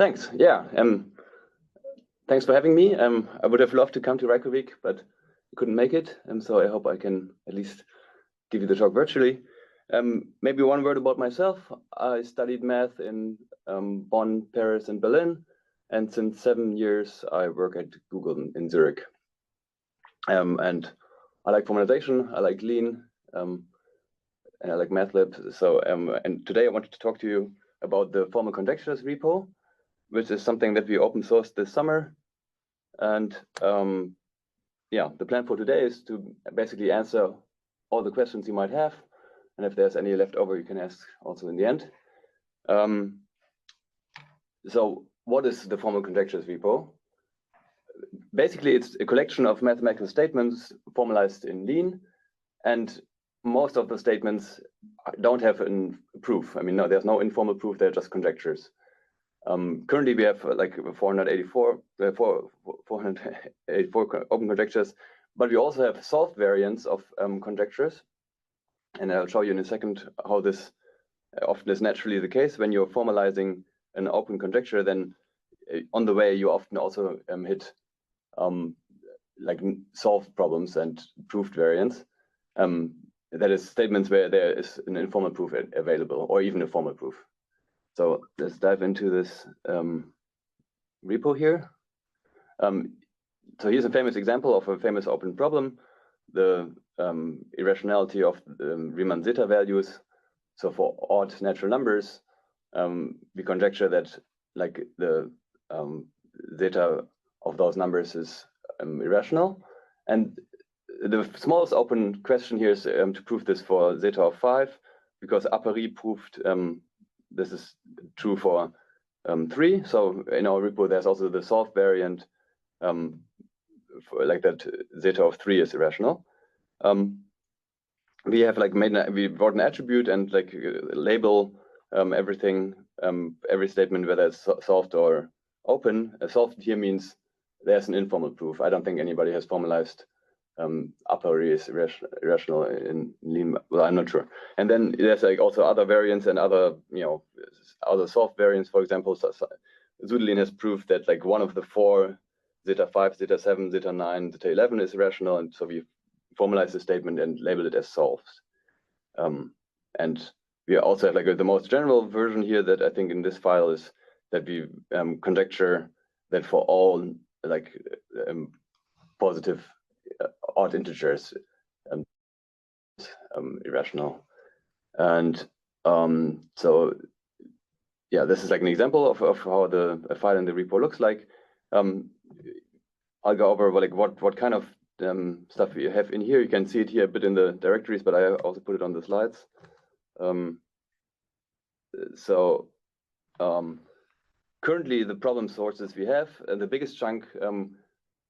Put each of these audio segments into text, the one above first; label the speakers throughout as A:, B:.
A: Thanks. Yeah. Thanks for having me. I would have loved to come to Reykjavik, but I couldn't make it. So I hope I can at least give you the talk virtually. Maybe one word about myself. I studied math in Bonn, Paris, and Berlin. And since 7 years, I work at Google in Zurich. And I like formalization, I like Lean, and I like MATLAB. So, and today I wanted to talk to you about the formal Conjectures Repo, which is something that we open sourced this summer. And yeah, the plan for today is to basically answer all the questions you might have. And if there's any left over, you can ask also in the end. So what is the formal Conjectures Repo? Basically, it's a collection of mathematical statements formalized in Lean. And most of the statements don't have a proof. I mean, no, there's no informal proof, they're just conjectures. Currently, we have like 484 open conjectures, but we also have solved variants of conjectures. And I'll show you in a second how this often is naturally the case. When you're formalizing an open conjecture, then on the way, you often also hit like solved problems and proved variants. That is statements where there is an informal proof available, or even a formal proof. So let's dive into this repo here. So here's a famous example of a famous open problem, the irrationality of Riemann zeta values. So for odd natural numbers, we conjecture that like the zeta of those numbers is irrational. And the smallest open question here is to prove this for zeta of 5, because a priori proved this is true for 3. So in our repo, there's also the solved variant for like that zeta of 3 is irrational. We have like we wrote an attribute and like label everything, every statement, whether it's solved or open. Solved here means there's an informal proof. I don't think anybody has formalized a priori is irrational in Lean. Well, I'm not sure. And then there's like also other variants and other, other solved variants. For example, Zudelin has proved that like one of the 4, zeta 5, zeta 7, zeta 9, zeta 11 is irrational, and so we formalize the statement and label it as solved. And we also have like the most general version here that I think in this file is that we conjecture that for all like positive odd integers irrational. And so yeah, this is like an example of how the file in the repo looks like. I'll go over like what kind of stuff we have in here. You can see it here a bit in the directories, but I also put it on the slides. So currently the problem sources we have, the biggest chunk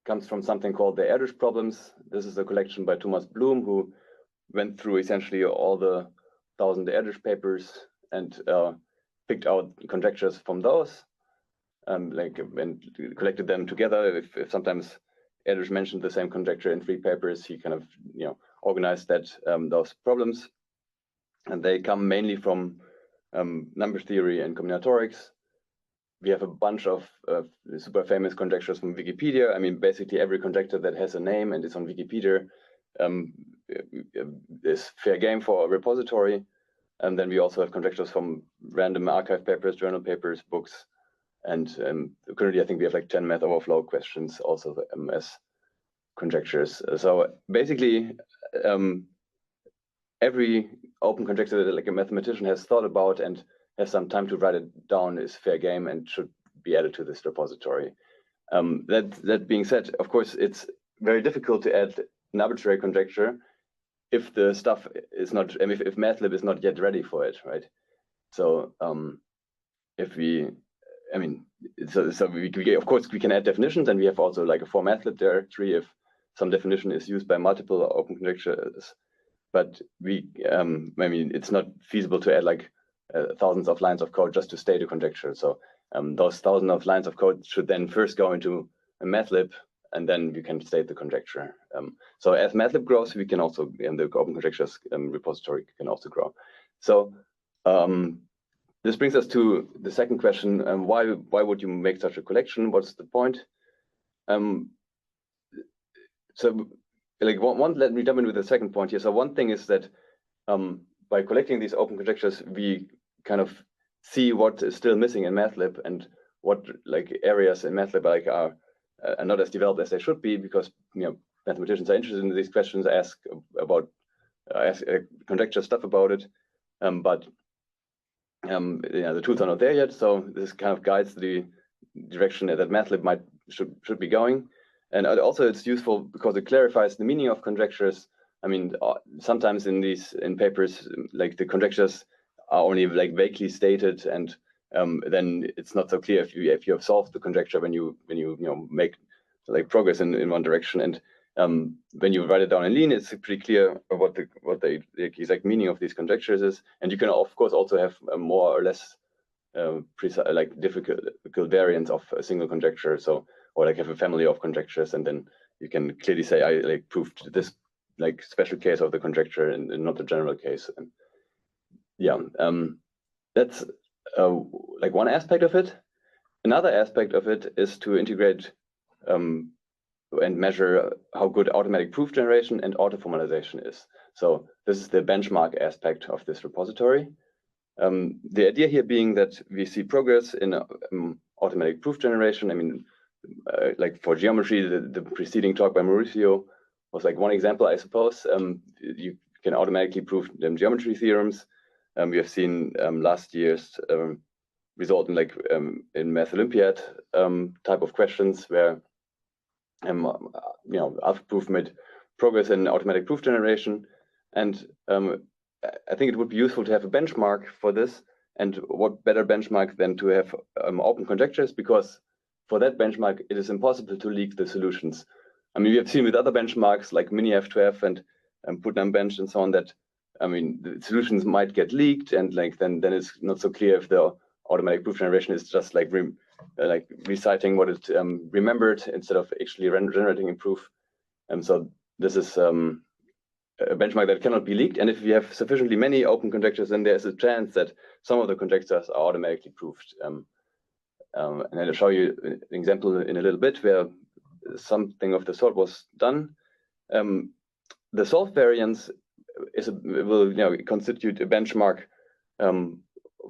A: comes from something called the Erdős problems. This is a collection by Thomas Bloom, who went through essentially all the 1,000 Erdős papers and picked out conjectures from those, and collected them together. If sometimes Erdős mentioned the same conjecture in 3 papers, he kind of organized that those problems, and they come mainly from number theory and combinatorics. We have a bunch of super famous conjectures from Wikipedia. I mean, basically every conjecture that has a name and is on Wikipedia is fair game for a repository. And then we also have conjectures from random archive papers, journal papers, books. And currently, I think we have like 10 math overflow questions also as conjectures. So basically, every open conjecture that like a mathematician has thought about and has some time to write it down is fair game and should be added to this repository. That being said, of course, it's very difficult to add an arbitrary conjecture if the stuff is not, if MATLAB is not yet ready for it, right? So if we, I mean, so we of course we can add definitions, and we have also like a for MATLAB directory if some definition is used by multiple open conjectures. But we, I mean, it's not feasible to add like thousands of lines of code just to state a conjecture. So those thousands of lines of code should then first go into a MATLAB, and then you can state the conjecture. So as MATLAB grows, we can also, in the open conjectures repository can also grow. So this brings us to the second question: why would you make such a collection? What's the point? So, like let me jump in with the second point here. So one thing is that by collecting these open conjectures, we kind of see what is still missing in MATLAB and what like areas in MATLAB like are not as developed as they should be, because mathematicians are interested in these questions, ask conjecture stuff about it, but the tools are not there yet. So this kind of guides the direction that MATLAB should be going. And also it's useful because it clarifies the meaning of conjectures. I mean, sometimes in papers, like the conjectures are only like vaguely stated, and then it's not so clear if you have solved the conjecture when you make like progress in one direction. And when you write it down in Lean, it's pretty clear what the exact meaning of these conjectures is. And you can of course also have a more or less precise, like difficult variants of a single conjecture. So, or like have a family of conjectures, and then you can clearly say, I like proved this like special case of the conjecture and not the general case. And yeah, that's like one aspect of it. Another aspect of it is to integrate and measure how good automatic proof generation and auto-formalization is. So this is the benchmark aspect of this repository. The idea here being that we see progress in automatic proof generation. I mean, like for geometry, the preceding talk by Mauricio was like one example, I suppose. You can automatically prove geometry theorems. We have seen last year's result in like in Math Olympiad type of questions where AlphaProof made progress in automatic proof generation, and I think it would be useful to have a benchmark for this. And what better benchmark than to have open conjectures, because for that benchmark, it is impossible to leak the solutions. I mean, we have seen with other benchmarks like mini-F2F and Putnam Bench and so on that, I mean, the solutions might get leaked, and like then it's not so clear if the automatic proof generation is just like reciting what it remembered instead of actually generating a proof. And so this is a benchmark that cannot be leaked. And if you have sufficiently many open conjectures, then there's a chance that some of the conjectures are automatically proved. And I'll show you an example in a little bit where something of the sort was done. The solved variance will constitute a benchmark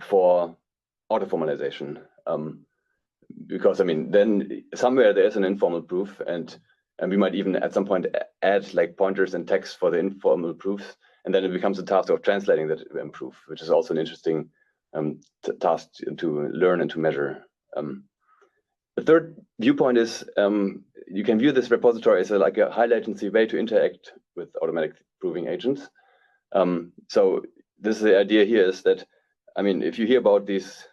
A: for auto-formalization, because I mean then somewhere there's an informal proof, and we might even at some point add like pointers and text for the informal proofs, and then it becomes a task of translating that proof, which is also an interesting task to learn and to measure. The third viewpoint is you can view this repository as like a high latency way to interact with automatic proving agents. So this is the idea here is that, I mean, if you hear about these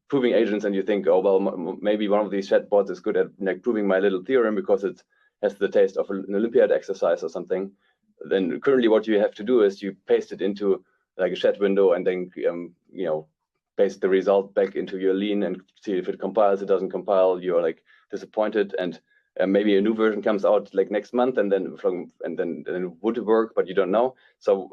A: proving agents and you think, oh, well, maybe one of these chatbots is good at like proving my little theorem because it has the taste of an Olympiad exercise or something, then currently what you have to do is you paste it into like a chat window and then, paste the result back into your Lean and see if it compiles. It doesn't compile, you're like disappointed, and maybe a new version comes out like next month, and then it would work, but you don't know. So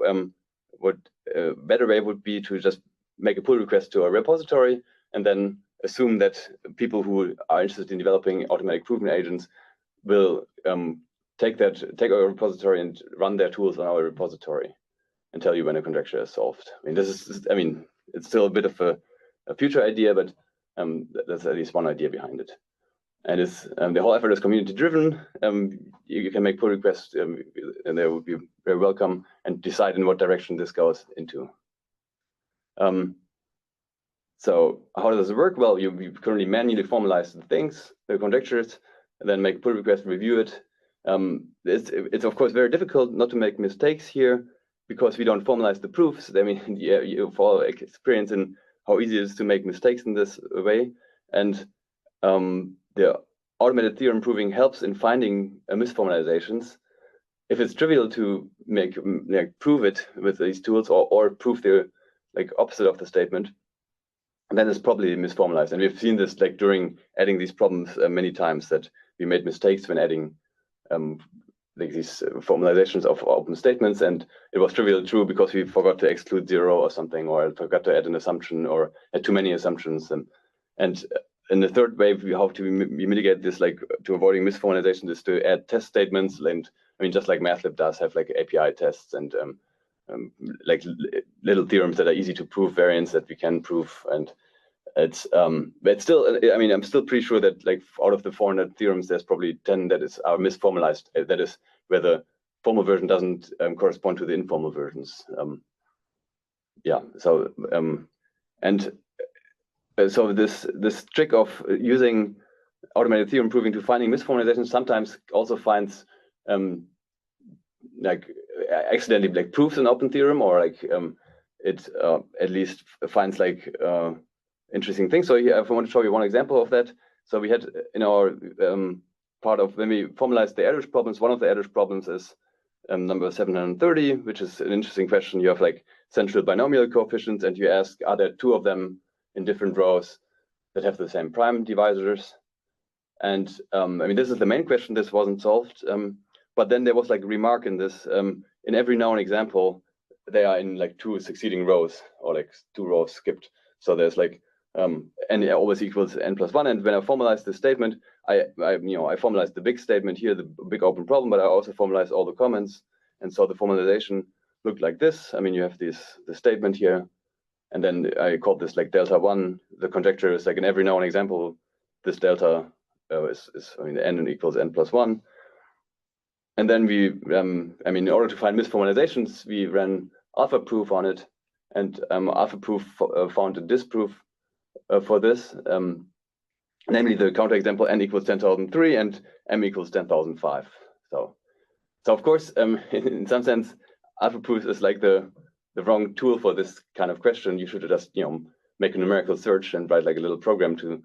A: what a better way would be to just make a pull request to a repository and then assume that people who are interested in developing automatic proving agents will take our repository and run their tools on our repository and tell you when a conjecture is solved. I mean, it's still a bit of a future idea, but that's at least one idea behind it. And it's the whole effort is community driven. You can make pull requests, and they would be very welcome, and decide in what direction this goes into. So how does it work? Well, you currently manually formalize the conjectures, and then make pull request, review it. It's of course very difficult not to make mistakes here, because we don't formalize the proofs. I mean, you've all experience in how easy it is to make mistakes in this way. And the automated theorem proving helps in finding misformalizations. If it's trivial to prove it with these tools or prove the opposite of the statement, then it's probably misformalized. And we've seen this during adding these problems many times, that we made mistakes when adding like these formalizations of open statements, and it was trivially true because we forgot to exclude 0 or something, or forgot to add an assumption, or had too many assumptions. And in the third way, how to mitigate this, like to avoiding misformalization, is to add test statements. And I mean, just like MATLAB does have like API tests and like little theorems that are easy to prove, variants that we can prove. And it's but still, I mean, I'm still pretty sure that like out of the 400 theorems, there's probably 10 that are misformalized. That is where the formal version doesn't correspond to the informal versions. Yeah. So so this trick of using automated theorem proving to finding misformalizations sometimes also finds like accidentally like proves an open theorem, or like it at least finds like interesting things. So here I want to show you one example of that. So we had in our part of when we formalized the Erdős problems, one of the Erdős problems is number 730, which is an interesting question. You have like central binomial coefficients, and you ask, are there two of them in different rows that have the same prime divisors? And I mean, this is the main question. This wasn't solved. But then there was like a remark in this, in every known example, they are in like 2 succeeding rows, or like 2 rows skipped. So there's like n always equals n+1. And when I formalize this statement, I formalize the big statement here, the big open problem, but I also formalize all the comments. And so the formalization looked like this. I mean, you have the statement here, and then I called this like delta 1. The conjecture is like in every known example, this delta is I mean, n equals n+1. And then we, I mean, in order to find misformalizations, we ran alpha proof on it, and alpha proof found a disproof for this, namely the counterexample n equals 10,003 and m equals 10,005. So of course, in some sense, alpha proof is like the wrong tool for this kind of question. You should just make a numerical search and write like a little program to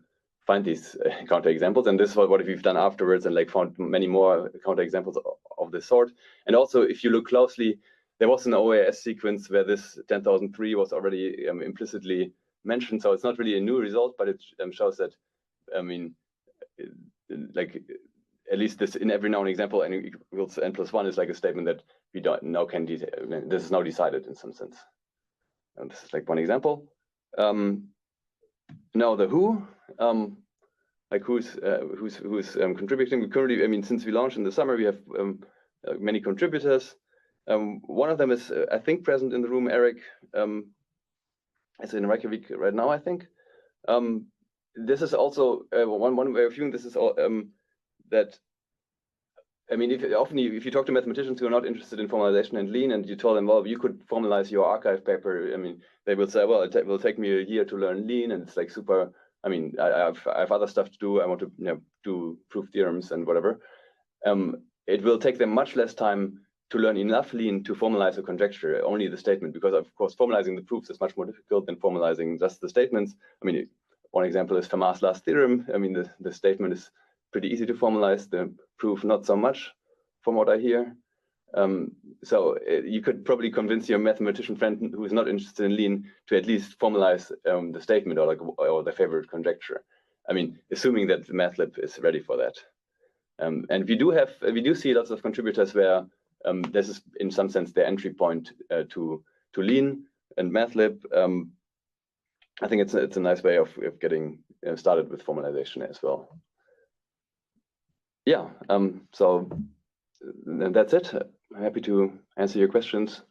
A: find these counterexamples. And this is what we've done afterwards, and like found many more counterexamples of this sort. And also, if you look closely, there was an OAS sequence where this 10,003 was already implicitly mentioned. So it's not really a new result, but it shows that, I mean, like at least this in every known example, n equals n+1 is like a statement that we don't now can this is now decided in some sense. And this is like one example. Now the who, like who's contributing. Currently, I mean, since we launched in the summer, we have many contributors. One of them is, I think, present in the room. Eric is in Reykjavik right now, I think. This is also one way of viewing this is that, I mean, if you talk to mathematicians who are not interested in formalization and Lean, and you tell them, well, you could formalize your archive paper, I mean, they will say, well, it will take me a year to learn Lean, and it's like super. I mean, I have other stuff to do. I want to do proof theorems and whatever. It will take them much less time to learn enough Lean to formalize a conjecture, only the statement, because of course formalizing the proofs is much more difficult than formalizing just the statements. I mean, one example is Fermat's last theorem. I mean, the statement is pretty easy to formalize, the proof not so much, from what I hear. So you could probably convince your mathematician friend who is not interested in Lean to at least formalize the statement or their favorite conjecture. I mean, assuming that the MATLAB is ready for that. And we do see lots of contributors where this is in some sense their entry point to Lean and MATLAB. I think it's a nice way of getting started with formalization as well. Yeah. So that's it. I'm happy to answer your questions.